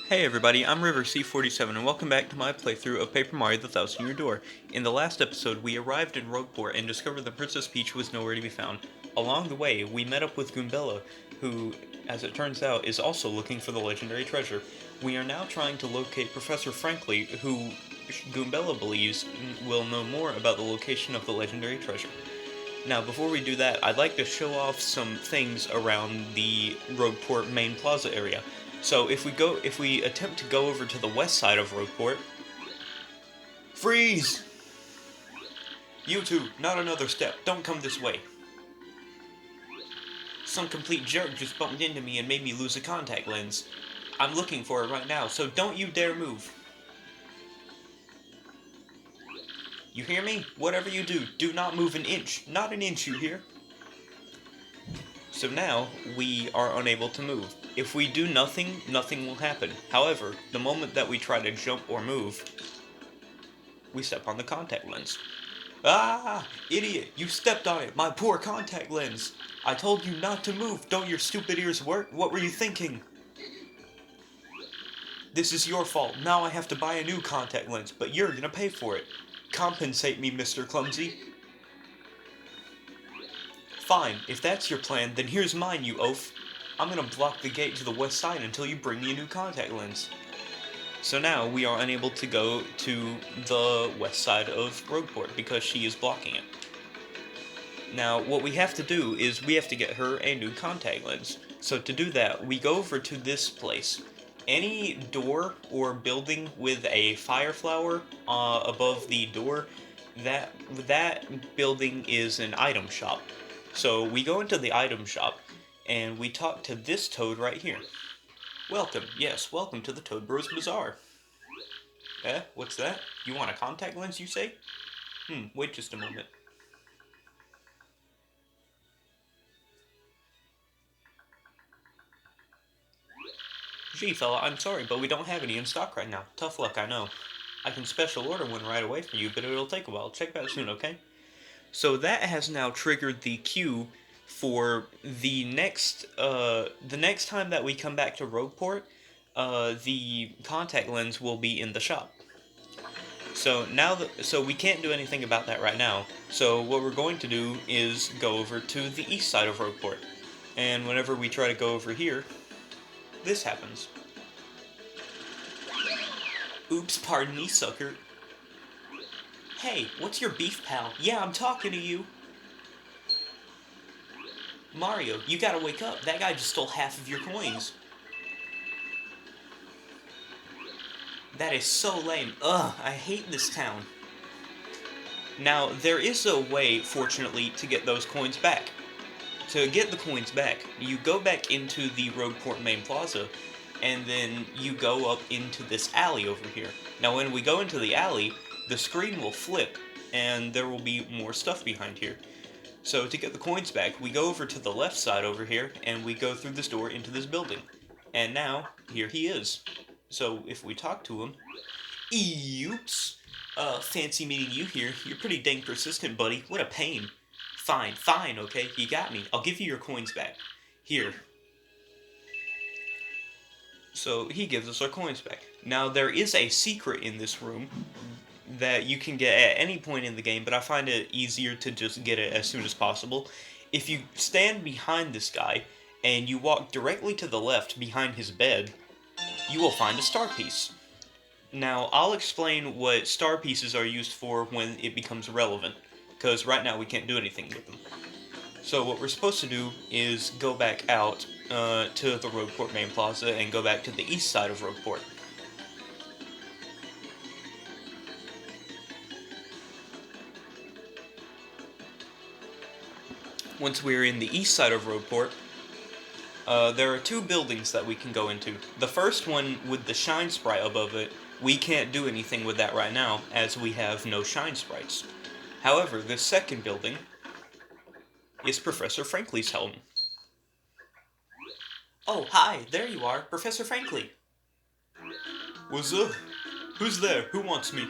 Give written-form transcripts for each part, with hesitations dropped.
Hey everybody, I'm RiverC47 and welcome back to my playthrough of Paper Mario The Thousand Year Door. In the last episode, we arrived in Rogueport and discovered that Princess Peach was nowhere to be found. Along the way, we met up with Goombella, who, as it turns out, is also looking for the legendary treasure. We are now trying to locate Professor Frankly, who Goombella believes will know more about the location of the legendary treasure. Now, before we do that, I'd like to show off some things around the Rogueport main plaza area. So if we attempt to go over to the west side of Rogueport, freeze! You two, not another step. Don't come this way. Some complete jerk just bumped into me and made me lose a contact lens. I'm looking for it right now, so don't you dare move. You hear me? Whatever you do not move an inch. Not an inch, you hear? So now, we are unable to move. If we do nothing, nothing will happen. However, the moment that we try to jump or move, we step on the contact lens. Ah! Idiot! You stepped on it! My poor contact lens! I told you not to move! Don't your stupid ears work? What were you thinking? This is your fault. Now I have to buy a new contact lens, but you're gonna pay for it. Compensate me, Mr. Clumsy. Fine, if that's your plan, then here's mine, you oaf. I'm gonna block the gate to the west side until you bring me a new contact lens. So now we are unable to go to the west side of Rogueport because she is blocking it. Now, what we have to do is we have to get her a new contact lens. So to do that, we go over to this place. Any door or building with a fire flower above the door, that building is an item shop. So we go into the item shop, and we talk to this toad right here. Welcome, yes, welcome to the Toad Bros Bazaar. What's that? You want a contact lens, you say? Wait just a moment. Gee, fella, I'm sorry, but we don't have any in stock right now. Tough luck, I know. I can special order one right away for you, but it'll take a while. Check back soon, okay? So that has now triggered the queue for the next time that we come back to Rogueport, the contact lens will be in the shop. So so we can't do anything about that right now. So what we're going to do is go over to the east side of Rogueport. And whenever we try to go over here, this happens. Oops, pardon me, sucker. Hey, what's your beef, pal? Yeah, I'm talking to you. Mario, you gotta wake up. That guy just stole half of your coins. That is so lame. Ugh, I hate this town. Now, there is a way, fortunately, to get those coins back. To get the coins back, you go back into the Rogueport main plaza, and then you go up into this alley over here. Now, when we go into the alley, the screen will flip, and there will be more stuff behind here. So to get the coins back, we go over to the left side over here, and we go through this door into this building. And now, here he is. So if we talk to him... Oops! Fancy meeting you here. You're pretty dang persistent, buddy. What a pain. Fine, okay? You got me. I'll give you your coins back. Here. So he gives us our coins back. Now, there is a secret in this room that you can get at any point in the game, but I find it easier to just get it as soon as possible. If you stand behind this guy, and you walk directly to the left behind his bed, you will find a star piece. Now, I'll explain what star pieces are used for when it becomes relevant, because right now we can't do anything with them. So what we're supposed to do is go back out to the Rogueport main plaza and go back to the east side of Rogueport. Once we're in the east side of Rogueport, there are two buildings that we can go into. The first one with the shine sprite above it, we can't do anything with that right now, as we have no shine sprites. However, the second building is Professor Frankly's home. Oh, hi, there you are, Professor Frankly. What's up? Who's there? Who wants me?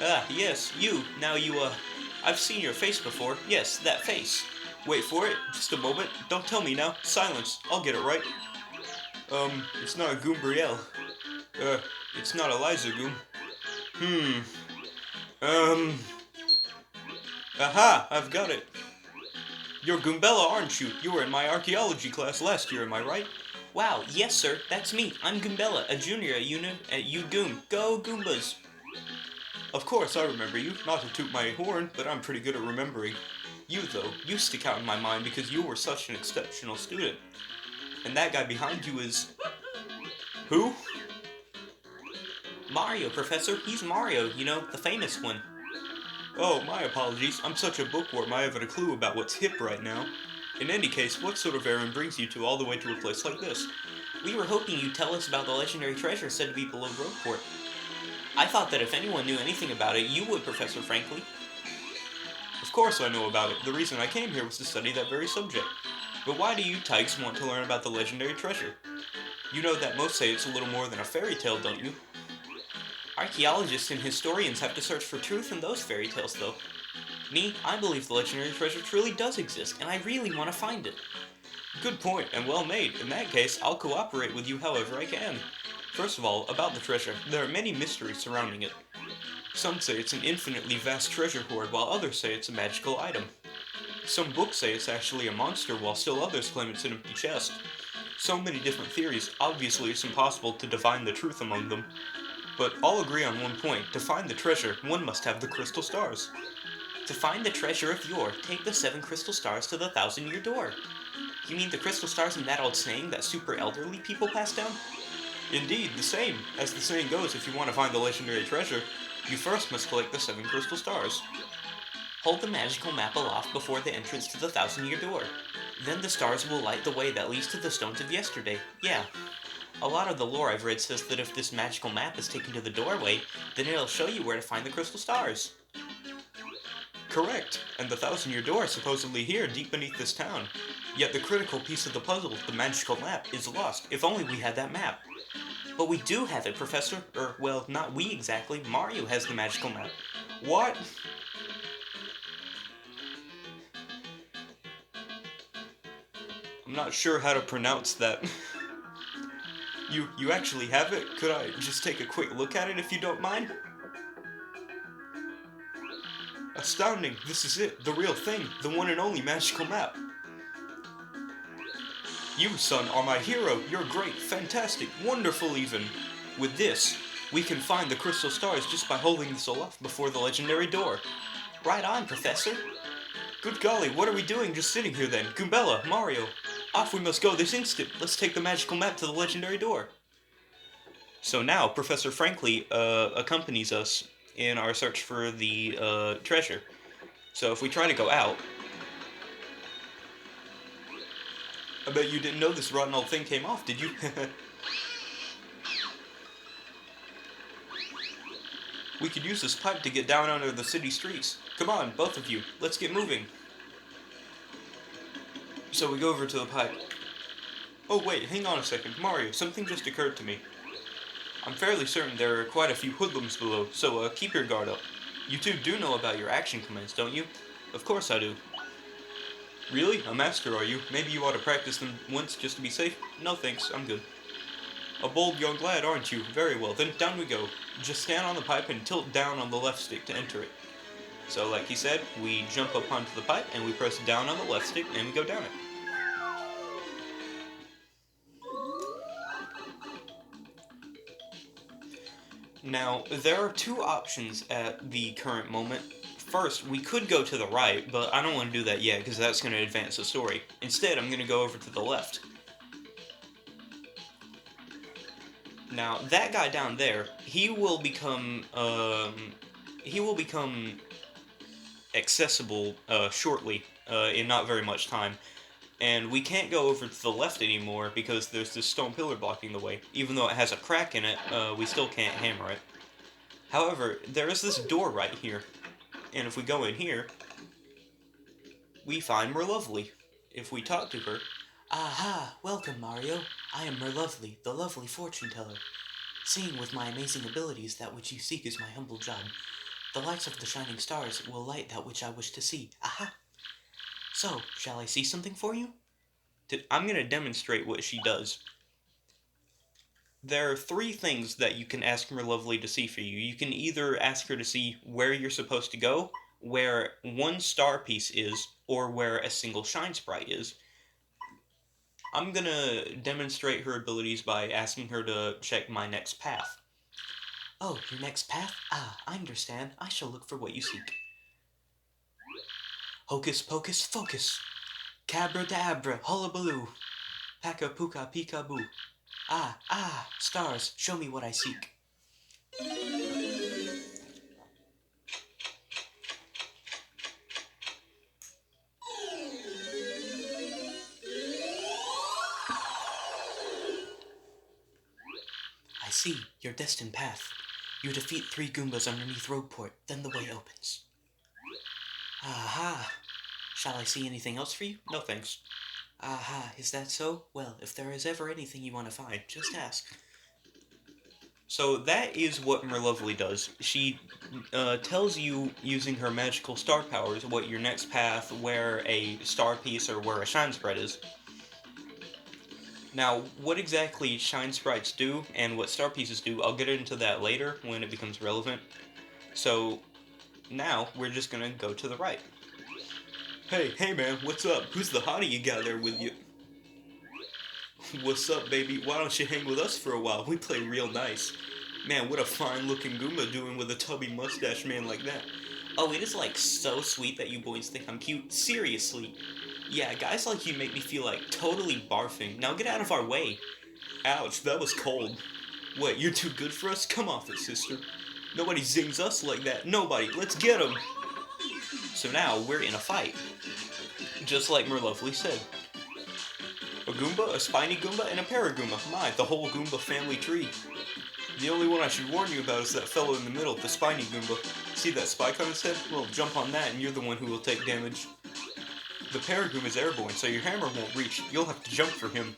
Ah, yes, you. Now I've seen your face before. Yes, that face. Wait for it. Just a moment. Don't tell me now. Silence. I'll get it right. It's not Goombrielle. It's not Eliza Goom. Hmm. Um. Aha! I've got it. You're Goombella, aren't you? You were in my archaeology class last year, am I right? Wow, yes, sir. That's me. I'm Goombella, a junior at UGoom. Go Goombas! Of course, I remember you. Not to toot my horn, but I'm pretty good at remembering. You, though, you stick out in my mind because you were such an exceptional student. And that guy behind you is... Who? Mario, Professor. He's Mario, you know, the famous one. Oh, my apologies. I'm such a bookworm I haven't a clue about what's hip right now. In any case, what sort of errand brings you all the way to a place like this? We were hoping you'd tell us about the legendary treasure said to be below Groveport. I thought that if anyone knew anything about it, you would, Professor Frankly. Of course I know about it. The reason I came here was to study that very subject. But why do you tykes want to learn about the legendary treasure? You know that most say it's a little more than a fairy tale, don't you? Archaeologists and historians have to search for truth in those fairy tales, though. Me, I believe the legendary treasure truly does exist, and I really want to find it. Good point, and well made. In that case, I'll cooperate with you however I can. First of all, about the treasure, there are many mysteries surrounding it. Some say it's an infinitely vast treasure hoard, while others say it's a magical item. Some books say it's actually a monster, while still others claim it's an empty chest. So many different theories, obviously it's impossible to divine the truth among them. But all agree on one point, to find the treasure, one must have the crystal stars. To find the treasure of yore, take the 7 crystal stars to the 1,000-year door. You mean the crystal stars in that old saying that super elderly people pass down? Indeed, the same. As the saying goes, if you want to find the legendary treasure, you first must collect the 7 crystal stars. Hold the magical map aloft before the entrance to the 1,000-year door. Then the stars will light the way that leads to the stones of yesterday. Yeah. A lot of the lore I've read says that if this magical map is taken to the doorway, then it'll show you where to find the crystal stars. Correct, and the 1,000-year door is supposedly here, deep beneath this town. Yet the critical piece of the puzzle, the magical map, is lost. If only we had that map. But we do have it, Professor. Well, not we exactly. Mario has the magical map. What? I'm not sure how to pronounce that. You actually have it? Could I just take a quick look at it if you don't mind? Astounding, this is it, the real thing, the one and only magical map. You, son, are my hero. You're great, fantastic, wonderful even. With this, we can find the crystal stars just by holding this aloft before the legendary door. Right on, Professor. Good golly, what are we doing just sitting here then? Goombella, Mario. Off we must go this instant. Let's take the magical map to the legendary door. So now, Professor Frankly accompanies us in our search for the treasure. So if we try to go out... I bet you didn't know this rotten old thing came off, did you? We could use this pipe to get down under the city streets. Come on, both of you, let's get moving. So we go over to the pipe. Oh wait, hang on a second. Mario, something just occurred to me. I'm fairly certain there are quite a few hoodlums below, so keep your guard up. You two do know about your action commands, don't you? Of course I do. Really? A master, are you? Maybe you ought to practice them once just to be safe? No thanks, I'm good. A bold young lad, aren't you? Very well, then down we go. Just stand on the pipe and tilt down on the left stick to enter it. So like he said, we jump up onto the pipe and we press down on the left stick and we go down it. Now, there are 2 options at the current moment. First, we could go to the right, but I don't want to do that yet because that's going to advance the story. Instead, I'm going to go over to the left. Now, that guy down there, he will become accessible shortly, in not very much time. And we can't go over to the left anymore because there's this stone pillar blocking the way. Even though it has a crack in it, we still can't hammer it. However, there is this door right here. And if we go in here, we find Merlovely. If we talk to her... Aha! Welcome, Mario. I am Merlovely, the lovely fortune teller. Seeing with my amazing abilities that which you seek is my humble job. The lights of the shining stars will light that which I wish to see. Aha! So, shall I see something for you? I'm going to demonstrate what she does. There are three things that you can ask Merlovely to see for you. You can either ask her to see where you're supposed to go, where one star piece is, or where a single shine sprite is. I'm gonna demonstrate her abilities by asking her to check my next path. Oh, your next path? Ah, I understand. I shall look for what you seek. Hocus pocus focus. Cabra-dabra, hullabaloo. Paka-puka-pika-boo. Ah, stars, show me what I seek. I see, your destined path. You defeat 3 Goombas underneath Rogueport, then the way opens. Aha! Shall I see anything else for you? No thanks. Aha, is that so? Well, if there is ever anything you want to find, just ask. So that is what Merlovely does. She tells you, using her magical star powers, what your next path, where a star piece or where a shine sprite is. Now, what exactly shine sprites do and what star pieces do, I'll get into that later when it becomes relevant. So, now, we're just gonna go to the right. Hey man, what's up? Who's the hottie you got there with you? What's up, baby? Why don't you hang with us for a while? We play real nice. Man, what a fine-looking Goomba doing with a tubby mustache man like that. Oh, it is like so sweet that you boys think I'm cute. Seriously. Yeah, guys like you make me feel like totally barfing. Now get out of our way. Ouch, that was cold. What, you're too good for us? Come off it, sister. Nobody zings us like that. Nobody. Let's get him. So now we're in a fight. Just like Merlovely said. A Goomba, a Spiny Goomba, and a Paragoomba. My, the whole Goomba family tree. The only one I should warn you about is that fellow in the middle, the Spiny Goomba. See that spike on his head? Well, jump on that and you're the one who will take damage. The Paragoomba is airborne, so your hammer won't reach. You'll have to jump for him.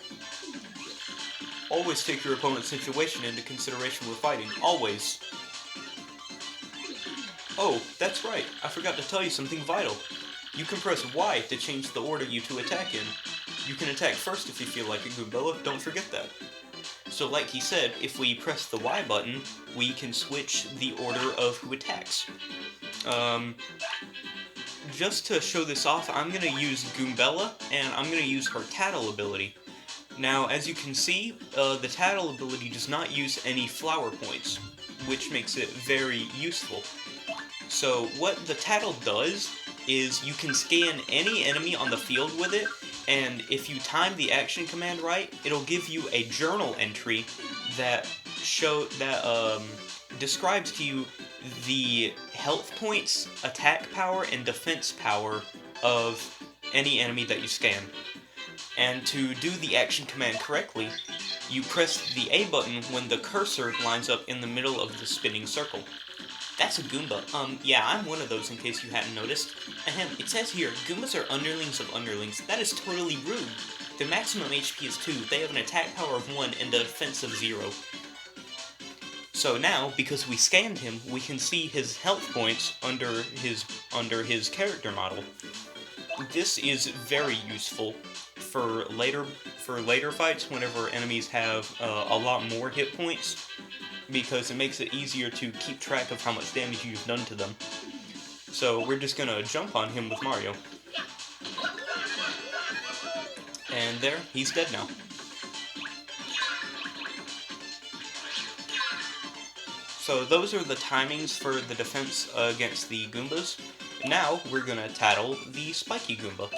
Always take your opponent's situation into consideration when fighting. Always. Oh, that's right. I forgot to tell you something vital. You can press Y to change the order you two attack in. You can attack first if you feel like it, Goombella. Don't forget that. So like he said, if we press the Y button, we can switch the order of who attacks. Just to show this off, I'm going to use Goombella, and I'm going to use her Tattle ability. Now, as you can see, the Tattle ability does not use any flower points, which makes it very useful. So what the Tattle does is you can scan any enemy on the field with it, and if you time the action command right, it'll give you a journal entry that describes to you the health points, attack power, and defense power of any enemy that you scan. And to do the action command correctly, you press the A button when the cursor lines up in the middle of the spinning circle. That's a Goomba. Yeah, I'm one of those in case you hadn't noticed. Ahem, it says here, Goombas are underlings of underlings. That is totally rude. Their maximum HP is 2, they have an attack power of 1 and a defense of 0. So now, because we scanned him, we can see his health points under his character model. This is very useful for later fights whenever enemies have a lot more hit points, because it makes it easier to keep track of how much damage you've done to them. So we're just gonna jump on him with Mario. And there, he's dead now. So those are the timings for the defense against the Goombas. Now we're gonna tattle the Spiky Goomba.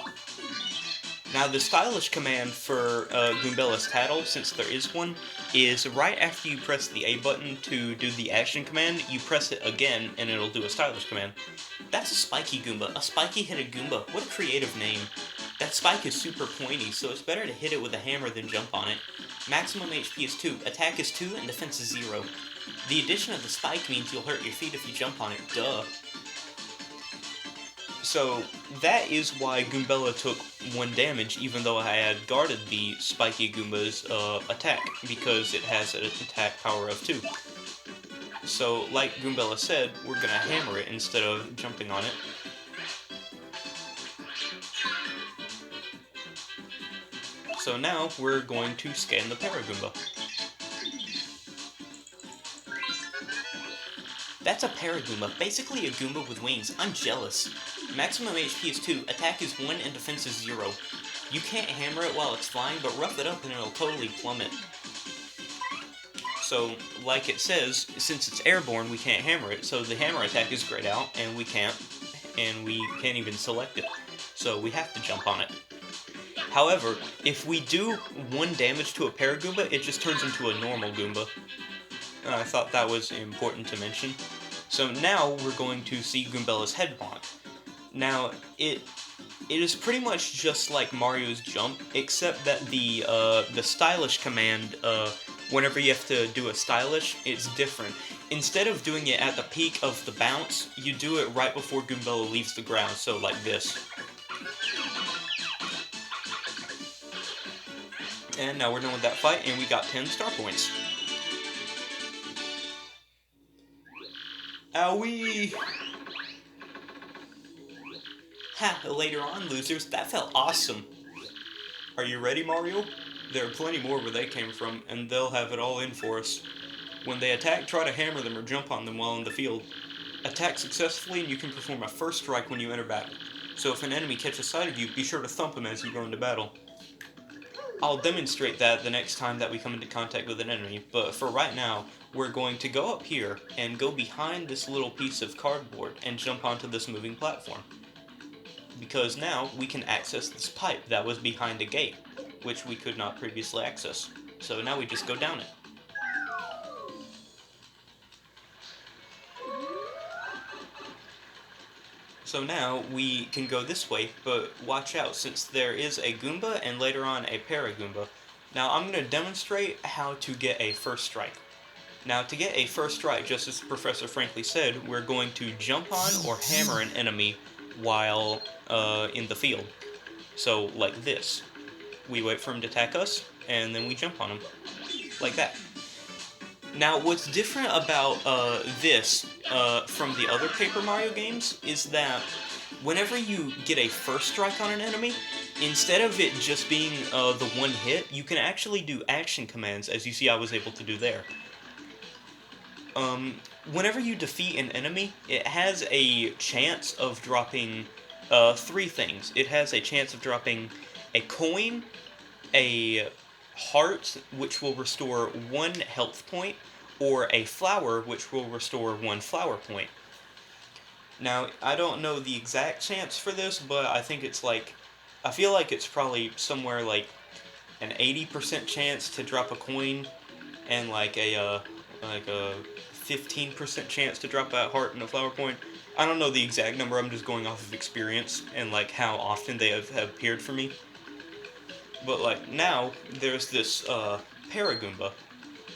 Now the stylish command for Goombella's tattle, since there is one, is right after you press the A button to do the action command, you press it again and it'll do a stylish command. That's a Spiky Goomba, a spiky-headed Goomba. What a creative name. That spike is super pointy, so it's better to hit it with a hammer than jump on it. Maximum HP is 2, attack is 2, and defense is 0. The addition of the spike means you'll hurt your feet if you jump on it, duh. So, that is why Goombella took 1 damage, even though I had guarded the Spiky Goomba's attack, because it has an attack power of 2. So, like Goombella said, we're gonna hammer it instead of jumping on it. So now, we're going to scan the Paragoomba. That's a Paragoomba, basically a Goomba with wings. I'm jealous. Maximum HP is 2, attack is 1, and defense is 0. You can't hammer it while it's flying, but rough it up and it'll totally plummet. So, like it says, since it's airborne, we can't hammer it, so the hammer attack is grayed out, and we can't even select it. So we have to jump on it. However, if we do 1 damage to a Paragoomba, it just turns into a normal Goomba. I thought that was important to mention. So now we're going to see Goombella's head bonk. Now, it is pretty much just like Mario's jump, except that the stylish command, whenever you have to do a stylish, it's different. Instead of doing it at the peak of the bounce, you do it right before Goombella leaves the ground, so like this. And now we're done with that fight, and we got 10 star points. Owie! Ha! Later on, losers, that felt awesome. Are you ready, Mario? There are plenty more where they came from, and they'll have it all in for us. When they attack, try to hammer them or jump on them while in the field. Attack successfully, and you can perform a first strike when you enter battle. So if an enemy catches sight of you, be sure to thump him as you go into battle. I'll demonstrate that the next time that we come into contact with an enemy, but for right now, we're going to go up here and go behind this little piece of cardboard and jump onto this moving platform. Because now we can access this pipe that was behind a gate, which we could not previously access. So now we just go down it. So now we can go this way, but watch out, since there is a Goomba and later on a Paragoomba. Now I'm going to demonstrate how to get a first strike. Now to get a first strike, just as Professor Frankly said, we're going to jump on or hammer an enemy while in the field. So like this. We wait for him to attack us, and then we jump on him. Like that. Now, what's different about this from the other Paper Mario games is that whenever you get a first strike on an enemy, instead of it just being the one hit, you can actually do action commands, as you see I was able to do there. Whenever you defeat an enemy, it has a chance of dropping 3 things. It has a chance of dropping a coin, a heart, which will restore 1 health point, or a flower, which will restore 1 flower point. Now, I don't know the exact chance for this, but I think it's like, I feel like it's probably somewhere like an 80% chance to drop a coin, and like a 15% chance to drop a heart and a flower point. I don't know the exact number, I'm just going off of experience, and like how often they have appeared for me. But like now, there's this Paragoomba.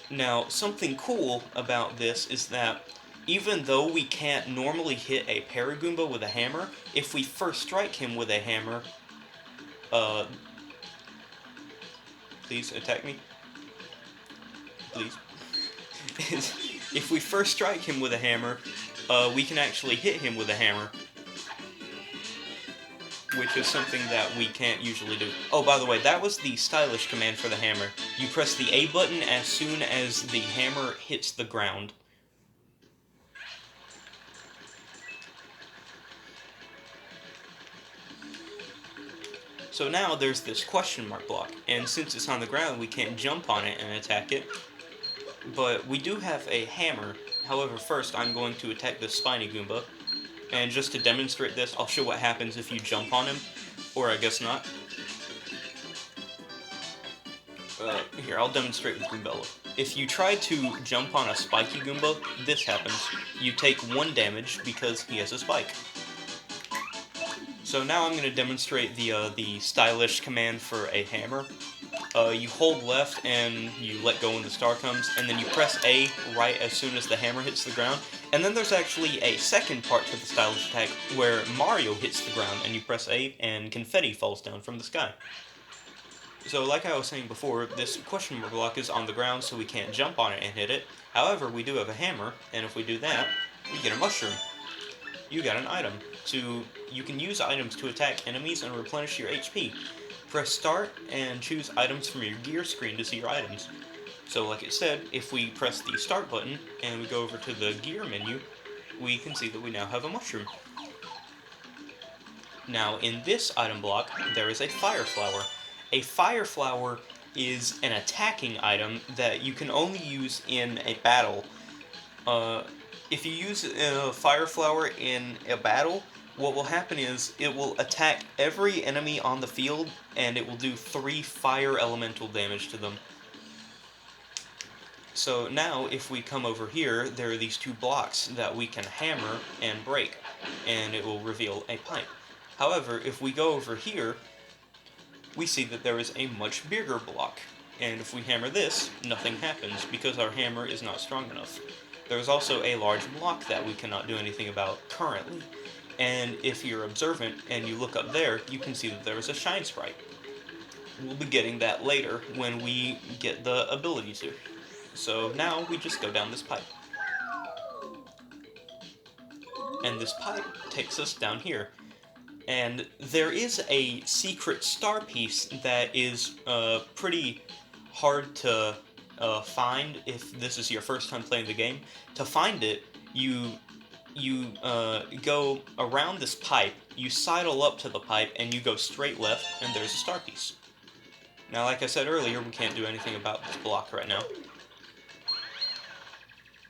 Now, something cool about this is that even though we can't normally hit a Paragoomba with a hammer, if we first strike him with a hammer, please attack me. Please. If we first strike him with a hammer, we can actually hit him with a hammer, which is something that we can't usually do. Oh, by the way, that was the stylish command for the hammer. You press the A button as soon as the hammer hits the ground. So now there's this question mark block, and since it's on the ground, we can't jump on it and attack it. But we do have a hammer. However, first I'm going to attack the spiny Goomba. And just to demonstrate this, I'll show what happens if you jump on him. Or I guess not. Here, I'll demonstrate with Goombella. If you try to jump on a spiky Goomba, this happens. You take 1 damage because he has a spike. So now I'm going to demonstrate the stylish command for a hammer. You hold left and you let go when the star comes, and then you press A right as soon as the hammer hits the ground. And then there's actually a second part to the stylish attack where Mario hits the ground and you press A and confetti falls down from the sky. So like I was saying before, this question mark block is on the ground so we can't jump on it and hit it. However, we do have a hammer, and if we do that, we get a mushroom. You got an item. You can use items to attack enemies and replenish your HP. Press start and choose items from your gear screen to see your items. So like it said, if we press the start button and we go over to the gear menu, we can see that we now have a mushroom. Now in this item block, there is a fire flower. A fire flower is an attacking item that you can only use in a battle. If you use a fire flower in a battle, what will happen is it will attack every enemy on the field, and it will do 3 fire elemental damage to them. So now, if we come over here, there are these 2 blocks that we can hammer and break, and it will reveal a pipe. However, if we go over here, we see that there is a much bigger block, and if we hammer this, nothing happens, because our hammer is not strong enough. There is also a large block that we cannot do anything about currently, and if you're observant and you look up there, you can see that there is a shine sprite. We'll be getting that later when we get the ability to. So now we just go down this pipe. And this pipe takes us down here. And there is a secret star piece that is pretty hard to find if this is your first time playing the game. To find it, you go around this pipe, you sidle up to the pipe, and you go straight left, and there's a star piece. Now, like I said earlier, we can't do anything about this block right now.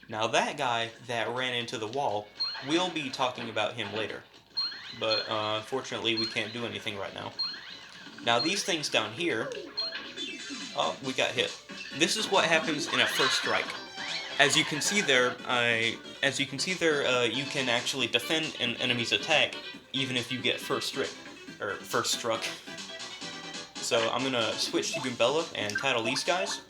Now that guy that ran into the wall, we'll be talking about him later. But unfortunately we can't do anything right now. Now these things down here, oh, we got hit. This is what happens in a first strike. As you can see there, you can actually defend an enemy's attack even if you get first struck. So I'm gonna switch to Goombella and tattle these guys.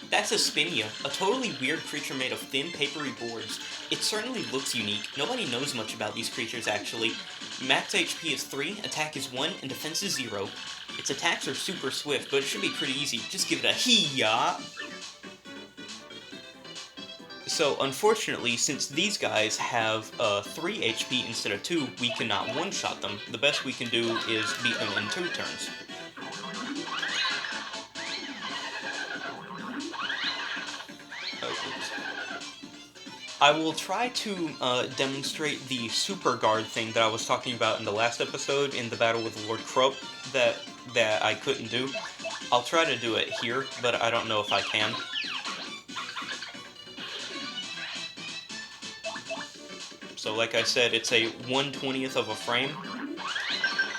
That's a Spinia, a totally weird creature made of thin, papery boards. It certainly looks unique. Nobody knows much about these creatures, actually. Max HP is 3, attack is 1, and defense is 0. Its attacks are super swift, but it should be pretty easy. Just give it a hee-ya! So, unfortunately, since these guys have 3 HP instead of 2, we cannot one-shot them. The best we can do is beat them in 2 turns. I will try to demonstrate the super guard thing that I was talking about in the last episode in the battle with Lord Krupp that I couldn't do. I'll try to do it here, but I don't know if I can. So like I said, it's a 1/20th of a frame.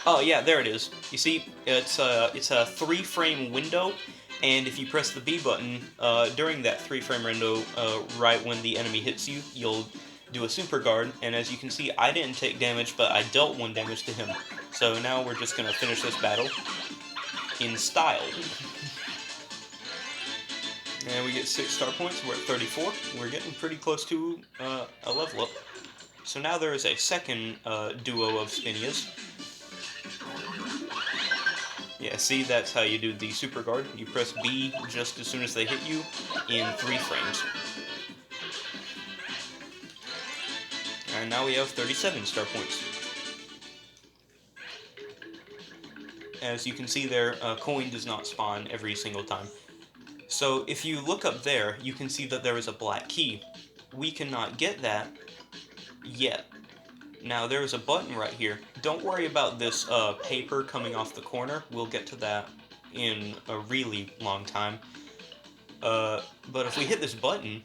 Oh yeah, there it is. You see, it's a 3-frame window. And if you press the B button, during that 3-frame window, right when the enemy hits you, you'll do a super guard, and as you can see, I didn't take damage, but I dealt 1 damage to him. So now we're just going to finish this battle in style. And we get 6 star points, we're at 34. We're getting pretty close to a level up. So now there is a second duo of Spinias. Yeah, see, that's how you do the super guard. You press B just as soon as they hit you in 3 frames. And now we have 37 star points. As you can see there, a coin does not spawn every single time. So if you look up there, you can see that there is a black key. We cannot get that yet. Now, there is a button right here. Don't worry about this paper coming off the corner. We'll get to that in a really long time. But if we hit this button,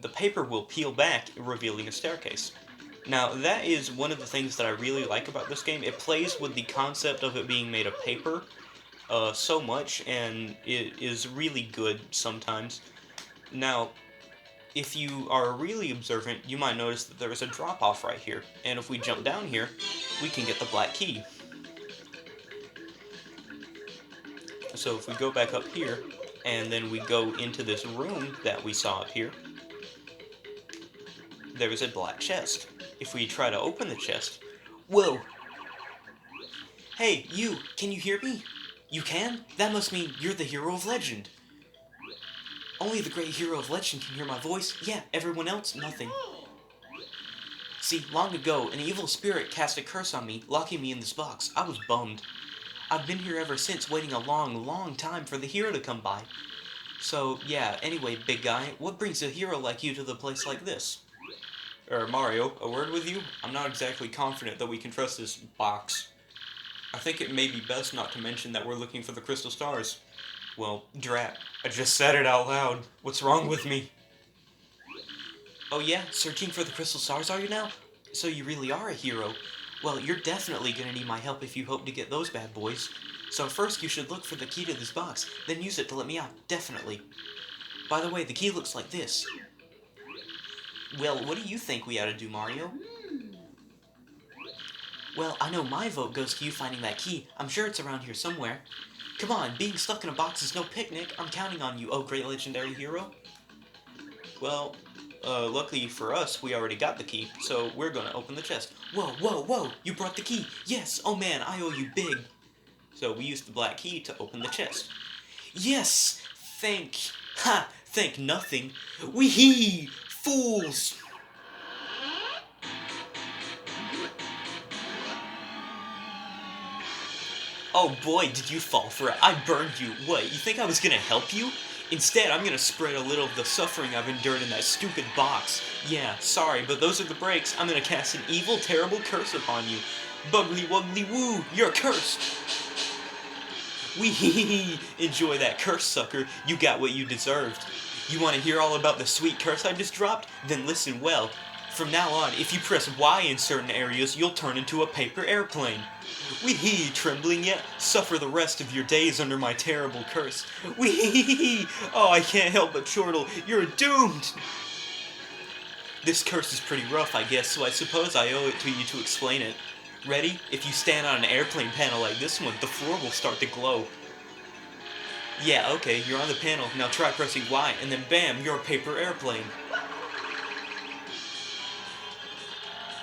the paper will peel back, revealing a staircase. Now, that is one of the things that I really like about this game. It plays with the concept of it being made of paper so much, and it is really good sometimes. Now, if you are really observant, you might notice that there is a drop-off right here. And if we jump down here, we can get the black key. So if we go back up here, and then we go into this room that we saw up here, there is a black chest. If we try to open the chest... Whoa! Hey, you! Can you hear me? You can? That must mean you're the hero of legend. Only the great hero of legend can hear my voice. Yeah, everyone else, nothing. See, long ago, an evil spirit cast a curse on me, locking me in this box. I was bummed. I've been here ever since, waiting a long, long time for the hero to come by. So, yeah, anyway, big guy, what brings a hero like you to the place like this? Mario, a word with you? I'm not exactly confident that we can trust this box. I think it may be best not to mention that we're looking for the crystal stars. Well, drat, I just said it out loud. What's wrong with me? Oh yeah, searching for the crystal stars are you now? So you really are a hero. Well, you're definitely gonna need my help if you hope to get those bad boys. So first you should look for the key to this box, then use it to let me out, definitely. By the way, the key looks like this. Well, what do you think we ought to do, Mario? Well, I know my vote goes to you finding that key. I'm sure it's around here somewhere. Come on, being stuck in a box is no picnic. I'm counting on you, oh great legendary hero. Well, luckily for us, we already got the key, so we're gonna open the chest. Whoa, whoa, whoa! You brought the key! Yes! Oh man, I owe you big! So we used the black key to open the chest. Yes! Thank nothing. Wee-hee! Fools! Oh boy, did you fall for it. I burned you. What, you think I was gonna help you? Instead, I'm gonna spread a little of the suffering I've endured in that stupid box. Yeah, sorry, but those are the breaks. I'm gonna cast an evil, terrible curse upon you. Buggly wuggly woo, you're cursed! Wee-hee-hee! Enjoy that curse, sucker. You got what you deserved. You wanna hear all about the sweet curse I just dropped? Then listen well. From now on, if you press Y in certain areas, you'll turn into a paper airplane. Wee-hee, trembling yet? Suffer the rest of your days under my terrible curse. Wee-hee-hee! Oh, I can't help but chortle. You're doomed! This curse is pretty rough, I guess, so I suppose I owe it to you to explain it. Ready? If you stand on an airplane panel like this one, the floor will start to glow. Yeah, okay, you're on the panel. Now try pressing Y, and then bam, you're a paper airplane.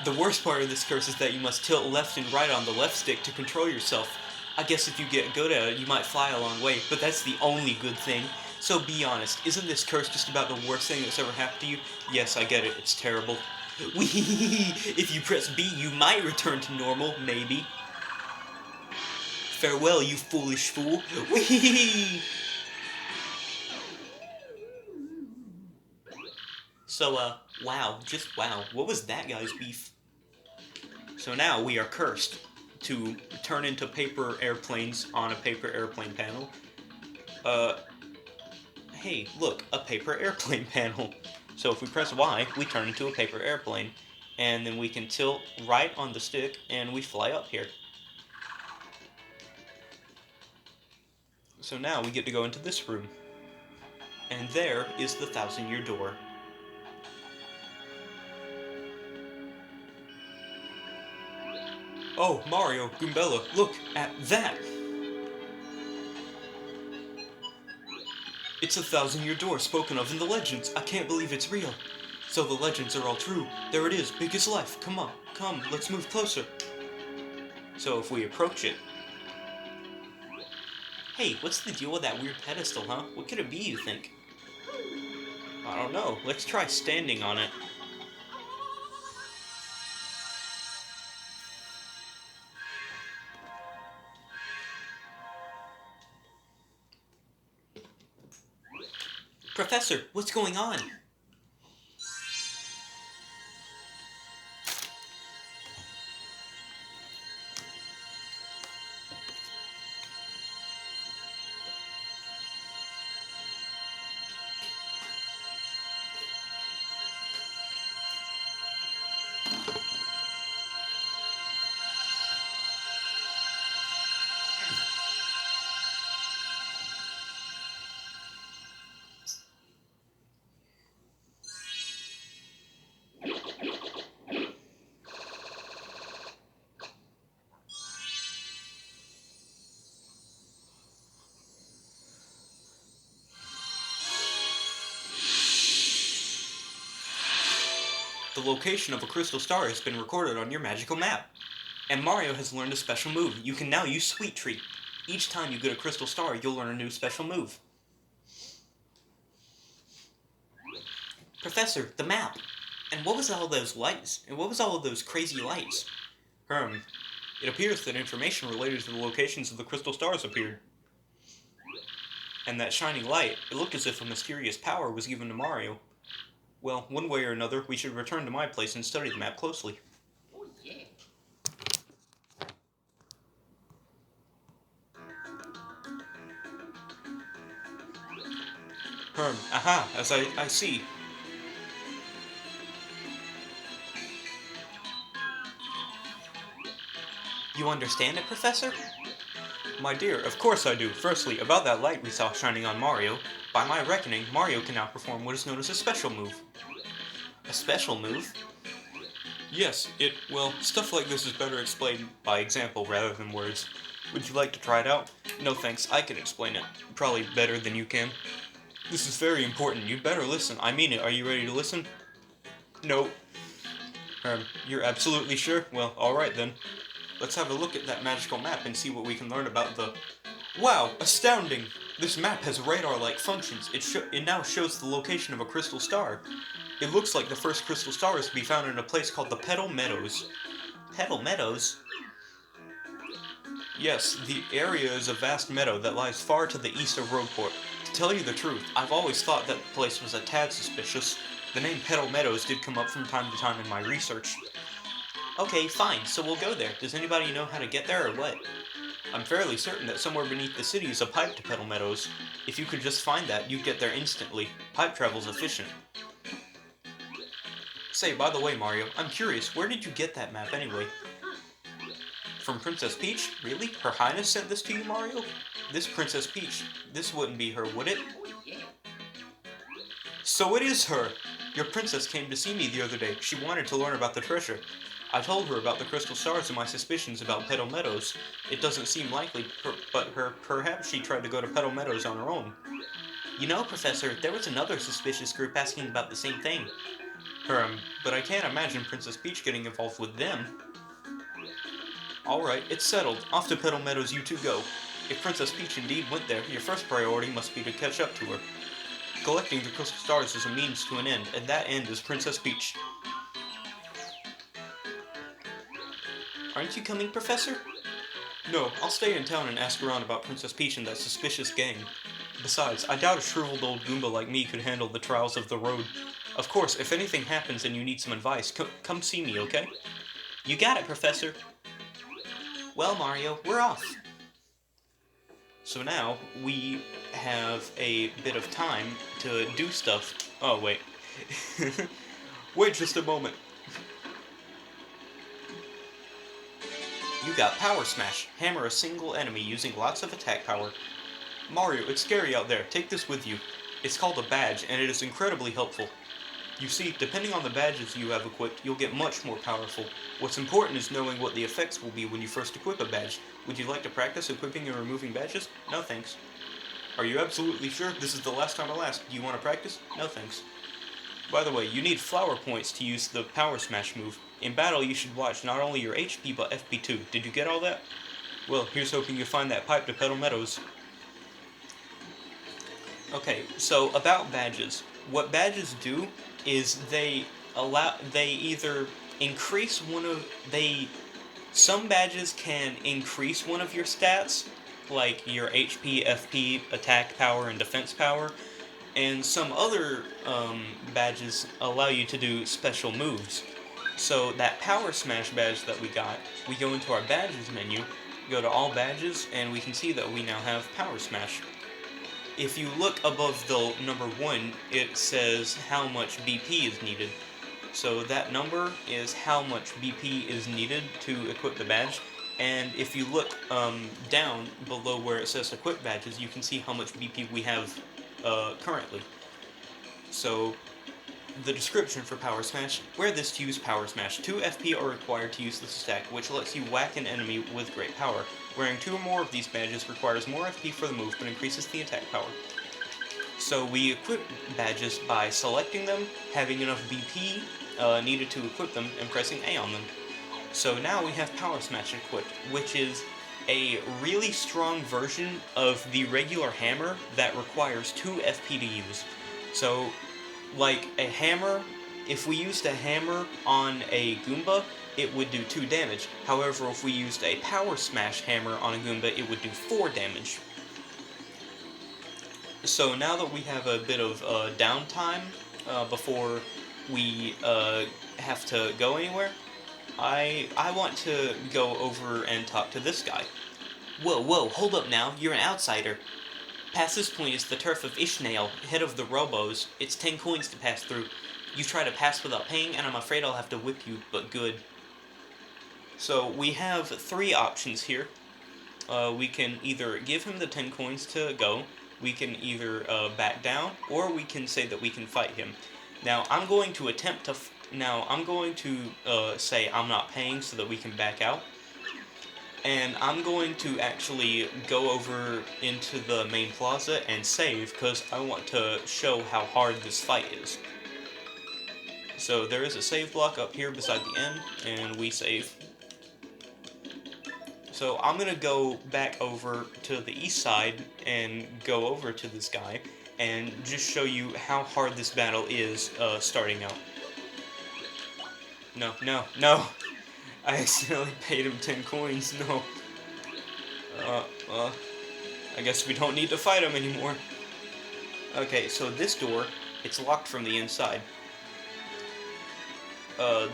The worst part of this curse is that you must tilt left and right on the left stick to control yourself. I guess if you get good at it, you might fly a long way, but that's the only good thing. So be honest, isn't this curse just about the worst thing that's ever happened to you? Yes, I get it, it's terrible. Wee! If you press B, you might return to normal, maybe. Farewell, you foolish fool. Wee! So, wow, just wow. What was that guy's beef? So now we are cursed to turn into paper airplanes on a paper airplane panel. Hey, look, a paper airplane panel. So if we press Y, we turn into a paper airplane. And then we can tilt right on the stick and we fly up here. So now we get to go into this room. And there is the 1,000-year door. Oh, Mario, Goombella, look at that! It's the 1,000-year door spoken of in the legends. I can't believe it's real. So the legends are all true. There it is, big as life. Come on, come, let's move closer. So if we approach it... Hey, what's the deal with that weird pedestal, huh? What could it be, you think? I don't know. Let's try standing on it. Professor, what's going on? The location of a crystal star has been recorded on your magical map. And Mario has learned a special move. You can now use Sweet Treat. Each time you get a crystal star, you'll learn a new special move. Professor, the map! And what was all those lights? And what was all of those crazy lights? It appears that information related to the locations of the crystal stars appeared. And that shining light, it looked as if a mysterious power was given to Mario. Well, one way or another, we should return to my place and study the map closely. Oh, yeah. Aha, as I see. You understand it, Professor? My dear, of course I do. Firstly, about that light we saw shining on Mario. By my reckoning, Mario can now perform what is known as a special move. A special move? Yes, well, stuff like this is better explained by example rather than words. Would you like to try it out? No thanks, I can explain it. Probably better than you can. This is very important, you'd better listen. I mean it, are you ready to listen? No. You're absolutely sure? Well, alright then. Let's have a look at that magical map and see what we can learn about the... Wow! Astounding! This map has radar-like functions. It now shows the location of a crystal star. It looks like the first crystal star is to be found in a place called the Petal Meadows. Petal Meadows? Yes, the area is a vast meadow that lies far to the east of Rogueport. To tell you the truth, I've always thought that the place was a tad suspicious. The name Petal Meadows did come up from time to time in my research. Okay, fine, so we'll go there. Does anybody know how to get there or what? I'm fairly certain that somewhere beneath the city is a pipe to Petal Meadows. If you could just find that, you'd get there instantly. Pipe travel's efficient. Say, by the way, Mario, I'm curious, where did you get that map anyway? From Princess Peach? Really? Her Highness sent this to you, Mario? This Princess Peach, this wouldn't be her, would it? Oh, yeah. So it is her! Your princess came to see me the other day. She wanted to learn about the treasure. I told her about the crystal stars and my suspicions about Petal Meadows. It doesn't seem likely, but perhaps she tried to go to Petal Meadows on her own. You know, Professor, there was another suspicious group asking about the same thing. But I can't imagine Princess Peach getting involved with them. Alright, it's settled. Off to Petal Meadows you two go. If Princess Peach indeed went there, your first priority must be to catch up to her. Collecting the crystal stars is a means to an end, and that end is Princess Peach. Aren't you coming, Professor? No, I'll stay in town and ask around about Princess Peach and that suspicious gang. Besides, I doubt a shriveled old Goomba like me could handle the trials of the road. Of course, if anything happens and you need some advice, come see me, okay? You got it, Professor. Well, Mario, we're off. So now, we have a bit of time to do stuff. Oh, wait. Wait just a moment. You got Power Smash. Hammer a single enemy using lots of attack power. Mario, it's scary out there. Take this with you. It's called a badge, and it is incredibly helpful. You see, depending on the badges you have equipped, you'll get much more powerful. What's important is knowing what the effects will be when you first equip a badge. Would you like to practice equipping and removing badges? No thanks. Are you absolutely sure? This is the last time I'll ask. Do you want to practice? No thanks. By the way, you need flower points to use the Power Smash move. In battle, you should watch not only your HP, but FP too. Did you get all that? Well, here's hoping you find that pipe to Petal Meadows. Okay, so about badges. What badges do is they either increase some badges can increase one of your stats, like your HP, FP, attack power, and defense power, and some other badges allow you to do special moves. So that Power Smash badge that we got, we go into our badges menu, go to all badges, and we can see that we now have Power Smash. If you look above the number 1, it says how much BP is needed. So that number is how much BP is needed to equip the badge. And if you look down below where it says equip badges, you can see how much BP we have currently. So the description for Power Smash: wear this to use Power Smash. 2 FP are required to use this attack, which lets you whack an enemy with great power. Wearing 2 or more of these badges requires more FP for the move, but increases the attack power. So we equip badges by selecting them, having enough BP needed to equip them, and pressing A on them. So now we have Power Smash equipped, which is a really strong version of the regular hammer that requires 2 FP to use. So, like, a hammer if we used a hammer on a Goomba, it would do 2 damage. However, if we used a power smash hammer on a Goomba, it would do 4 damage. So now that we have a bit of downtime before we have to go anywhere, I want to go over and talk to this guy. Whoa, hold up now, you're an outsider. Past this point is the turf of Ishnael, head of the Robos. It's 10 coins to pass through. You try to pass without paying, and I'm afraid I'll have to whip you, but good. So we have 3 options here. We can either give him the 10 coins to go, we can either back down, or we can say that we can fight him. Now, I'm going to attempt to... say I'm not paying so that we can back out. And I'm going to actually go over into the main plaza and save, because I want to show how hard this fight is. So there is a save block up here beside the end, and we save. So I'm going to go back over to the east side and go over to this guy, and just show you how hard this battle is starting out. No. I accidentally paid him 10 coins, no. I guess we don't need to fight him anymore. Okay, so this door, it's locked from the inside.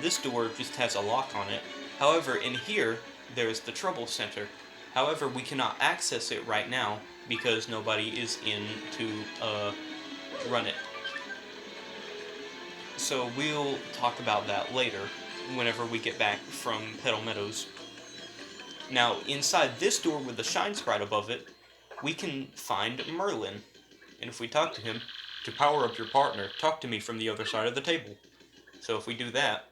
This door just has a lock on it. However, in here, there's the Trouble Center. However, we cannot access it right now, because nobody is in to, run it. So we'll talk about that later, whenever we get back from Petal Meadows. Now, inside this door with the Shine Sprite above it, we can find Merlin. And if we talk to him, to power up your partner, talk to me from the other side of the table. So if we do that,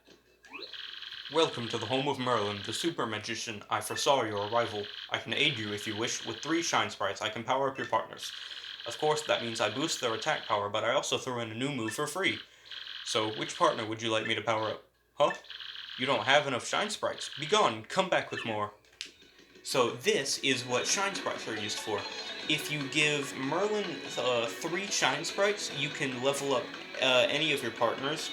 welcome to the home of Merlin, the super magician. I foresaw your arrival. I can aid you if you wish. With 3 Shine Sprites, I can power up your partners. Of course, that means I boost their attack power, but I also throw in a new move for free. So, which partner would you like me to power up? Huh? You don't have enough Shine Sprites. Be gone, come back with more. So this is what Shine Sprites are used for. If you give Merlin 3 Shine Sprites, you can level up any of your partners.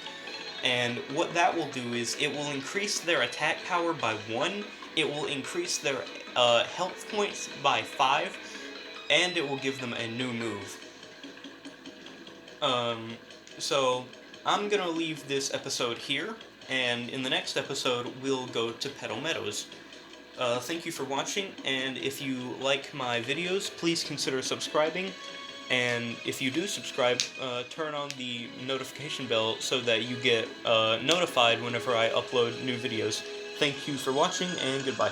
And what that will do is, it will increase their attack power by 1, it will increase their health points by 5, and it will give them a new move. So I'm gonna leave this episode here, and in the next episode we'll go to Petal Meadows. Thank you for watching, and if you like my videos, please consider subscribing, and if you do subscribe, turn on the notification bell so that you get notified whenever I upload new videos. Thank you for watching, and goodbye.